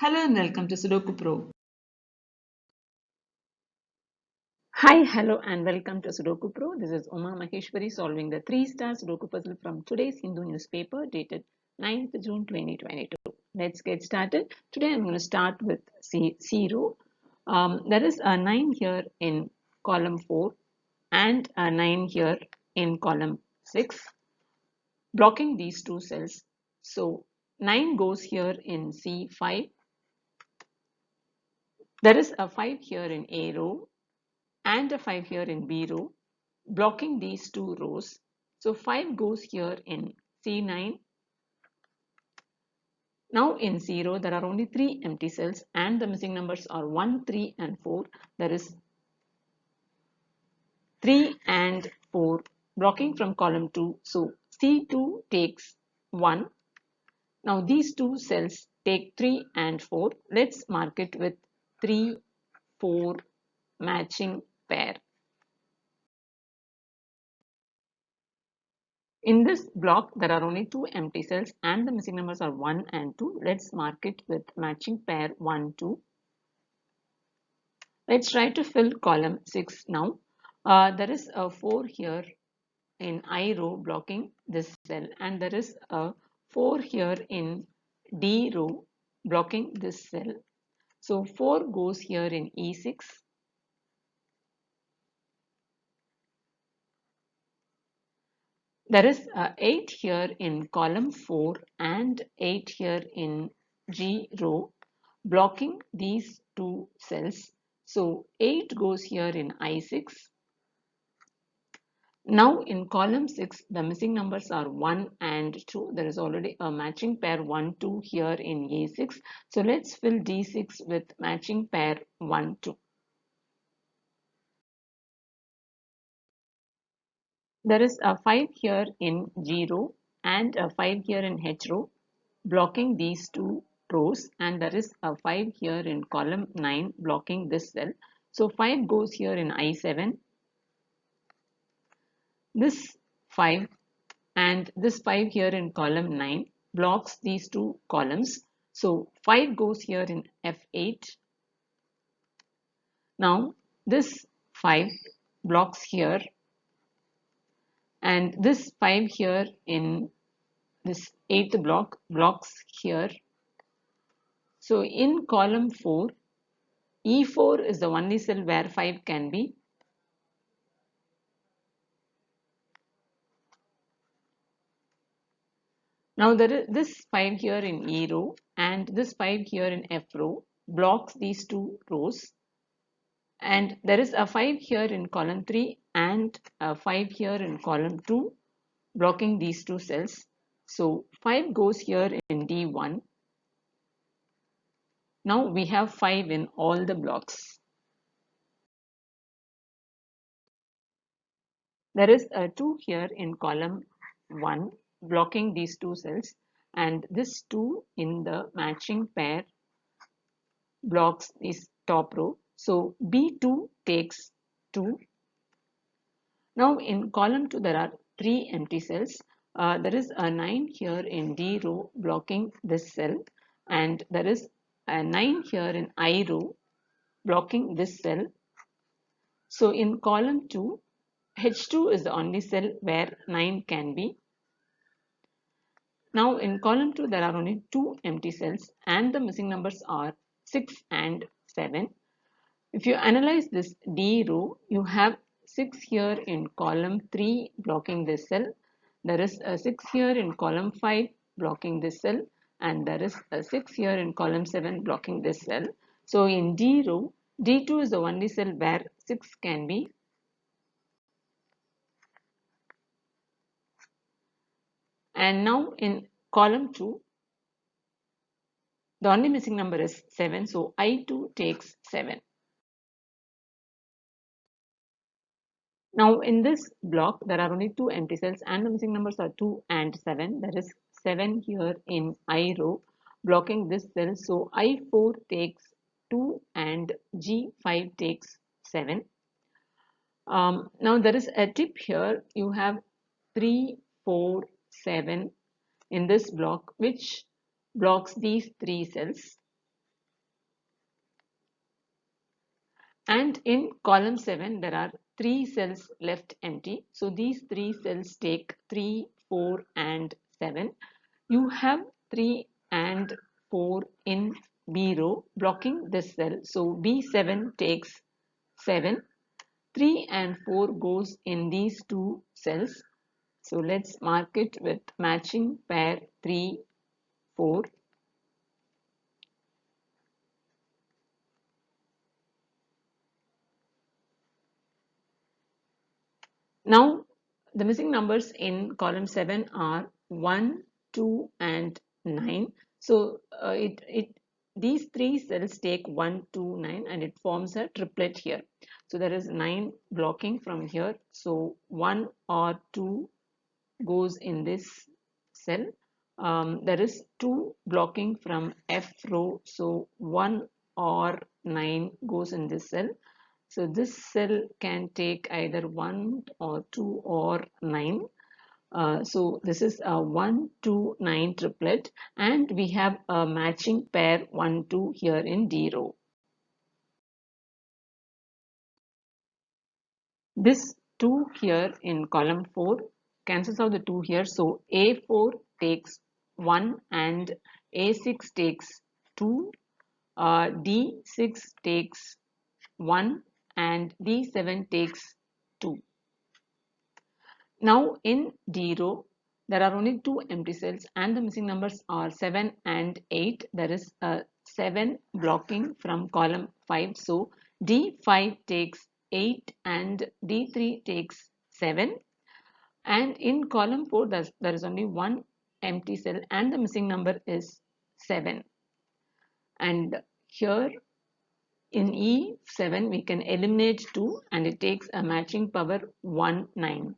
Hello and welcome to Sudoku Pro. Hi, hello, and welcome to Sudoku Pro. This is Uma Maheshwari solving the 3-star Sudoku puzzle from today's Hindu newspaper dated 9th June 2022. Let's get started. Today I'm going to start with zero. There is a 9 here in column 4 and a 9 here in column 6, blocking these two cells. So 9 goes here in C5. There is a 5 here in A row and a 5 here in B row, blocking these two rows. So 5 goes here in C9. Now in 0, there are only 3 empty cells and the missing numbers are 1, 3 and 4. There is 3 and 4 blocking from column 2. So C2 takes 1. Now these two cells take 3 and 4. Let's mark it with 3, 4 matching pair. In this block, there are only 2 empty cells and the missing numbers are 1 and 2. Let's mark it with matching pair 1, 2. Let's try to fill column 6 now. There is a 4 here in I row blocking this cell, and there is a 4 here in D row blocking this cell. So 4 goes here in E6. There is 8 here in column 4 and 8 here in G row blocking these two cells. So 8 goes here in I6. Now in column 6, the missing numbers are 1 and 2. There is already a matching pair 1, 2 here in A6. So let's fill D6 with matching pair 1, 2. There is a 5 here in G row and a 5 here in H row blocking these two rows, and there is a 5 here in column 9 blocking this cell. So 5 goes here in I7. This 5 and this 5 here in column 9 blocks these two columns. So 5 goes here in F8. Now this 5 blocks here and this 5 here in this 8th block blocks here. So in column 4, E4 is the only cell where 5 can be. Now there is this 5 here in E row and this 5 here in F row blocks these two rows, and there is a 5 here in column 3 and a 5 here in column 2 blocking these two cells. So 5 goes here in D1. Now we have 5 in all the blocks. There is a 2 here in column 1 blocking these two cells, and this 2 in the matching pair blocks this top row. So B2 takes 2. Now in column 2 there are 3 empty cells. There is a 9 here in D row blocking this cell, and there is a 9 here in I row blocking this cell. So in column 2, H2 is the only cell where 9 can be. Now in column 2 there are only 2 empty cells and the missing numbers are 6 and 7. If you analyze this D row, you have 6 here in column 3 blocking this cell. There is a 6 here in column 5 blocking this cell, and there is a 6 here in column 7 blocking this cell. So in D row, D2 is the only cell where 6 can be. And now in column 2, the only missing number is 7, so I2 takes 7. Now in this block, there are only 2 empty cells and the missing numbers are 2 and 7. There is 7 here in I row blocking this cell. So I4 takes 2 and G5 takes 7. Now there is a tip here. You have 3, 4, 7 in this block, which blocks these 3 cells. And in column 7, there are 3 cells left empty. So these 3 cells take 3, 4 and 7. You have 3 and 4 in B row blocking this cell. So B7 takes 7. 3 and 4 goes in these two cells. So let's mark it with matching pair 3, 4. Now the missing numbers in column 7 are 1, 2 and 9. So these 3 cells take 1, 2, 9 and it forms a triplet here. So there is 9 blocking from here. So 1 or 2 goes in this cell. There is 2 blocking from F row. So 1 or 9 goes in this cell. So this cell can take either 1 or 2 or 9. So this is a 1, 2, 9 triplet, and we have a matching pair 1, 2 here in D row. This 2 here in column 4 cancels out the 2 here. So A4 takes 1 and A6 takes 2. D6 takes 1 and D7 takes 2. Now in D row, there are only 2 empty cells and the missing numbers are 7 and 8. There is a 7 blocking from column 5. So D5 takes 8 and D3 takes 7. And in column 4, there is only 1 empty cell and the missing number is 7. And here in E7, we can eliminate 2 and it takes a matching power 1, 9.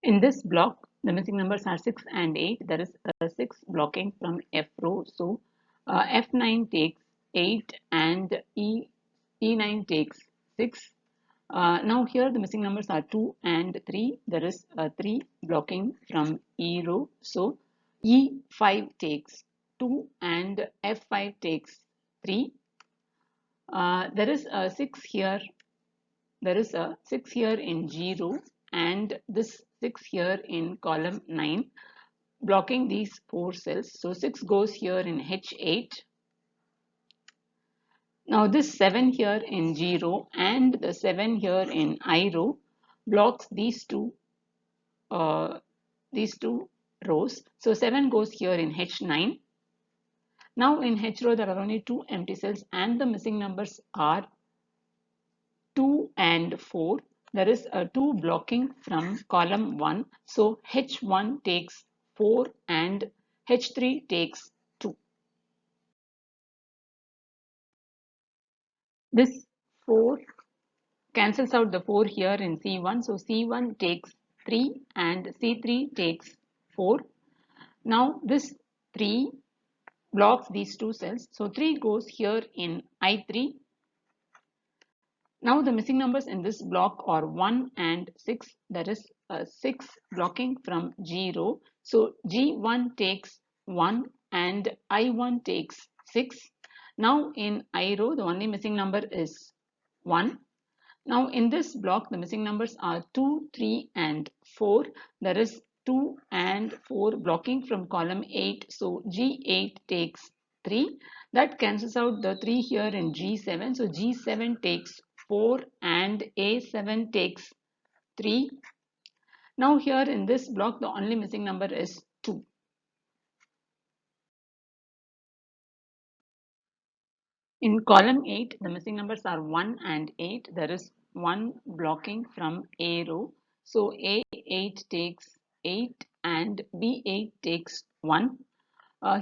In this block, the missing numbers are 6 and 8. There is a 6 blocking from F row. So F9 takes 8 and E9 takes 6. Now here the missing numbers are 2 and 3. There is a 3 blocking from E row. So E5 takes 2 and F5 takes 3. There is a 6 here. There is a 6 here in G row and this 6 here in column 9 blocking these 4 cells. So 6 goes here in H8. Now this 7 here in G row and the 7 here in I row blocks uh, these two rows. So 7 goes here in H9. Now in H row there are only 2 empty cells and the missing numbers are 2 and 4. There is a 2 blocking from column 1. So H1 takes 4 and H3 takes 2. This 4 cancels out the 4 here in C1. So C1 takes 3 and C3 takes 4. Now this 3 blocks these two cells. So 3 goes here in I3. Now the missing numbers in this block are 1 and 6. There is a 6 blocking from G row. So G1 takes 1 and I1 takes 6. Now in I row the only missing number is 1. Now in this block the missing numbers are 2, 3 and 4. There is 2 and 4 blocking from column 8. So G8 takes 3. That cancels out the 3 here in G7. So G7 takes 4 and A7 takes 3. Now here in this block the only missing number is 2. In column 8 the missing numbers are 1 and 8. There is 1 blocking from A row. So A8 takes 8 and B8 takes 1.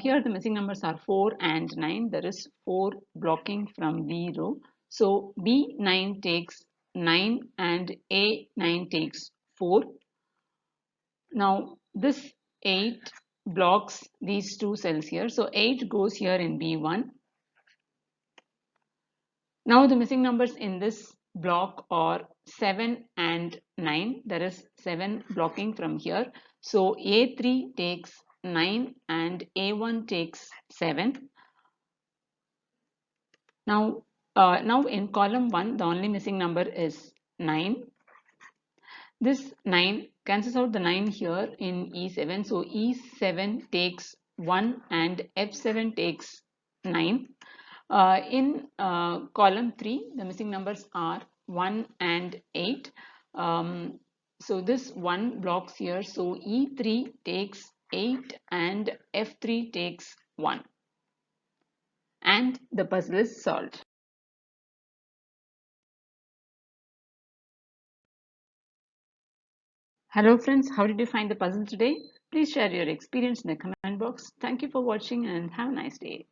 Here the missing numbers are 4 and 9. There is 4 blocking from B row. So B9 takes 9 and A9 takes 4. Now this 8 blocks these two cells here. So 8 goes here in B1. Now the missing numbers in this block are 7 and 9. There is 7 blocking from here. So A3 takes 9 and A1 takes 7. Now in column 1, the only missing number is 9. This 9 cancels out the 9 here in E7. So E7 takes 1 and F7 takes 9. In column 3, the missing numbers are 1 and 8. So this 1 blocks here. So E3 takes 8 and F3 takes 1. And the puzzle is solved. Hello friends, how did you find the puzzle today? Please share your experience in the comment box. Thank you for watching and have a nice day.